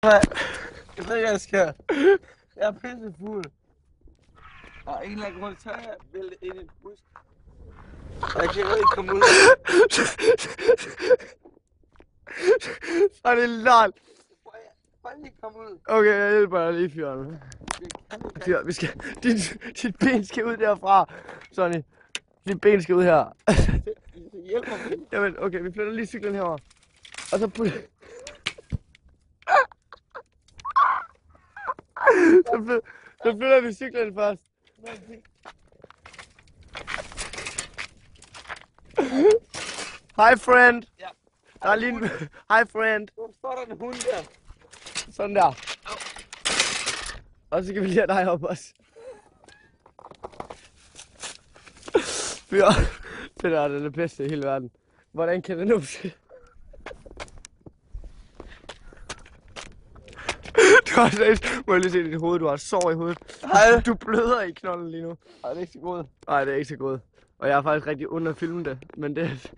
Jeg ved ikke, hvad jeg skal. Jeg er pisse fuld. Og en eller anden grund, så er jeg væltet ind i en bus. Jeg kan ikke komme ud. Så er det lort. Bare lige komme ud. Okay, jeg hjælper dig lige, fyren. Fyr, vi skal... Dit ben skal ud derfra, Sonny. Dit ben skal ud her. Hjælp mig. Jamen, okay, vi flytter lige cyklen herover. Og så putter... Så flytter vi cyklen først. Hej, friend. Ja. Der er lige en... Hej, friend. Hvorfor står der en hund der? Sådan der. Og så kan vi lige have dig op også. Fyr. Det der er det bedste i hele verden. Hvordan kan det nu ske? Du har seriøst, må jeg lige se dit hoved, du har sår i hovedet. Hej. Du bløder i knolden lige nu. Ej, det er ikke så godt. Nej, det er ikke så godt. Og jeg er faktisk rigtig under at filme det, men det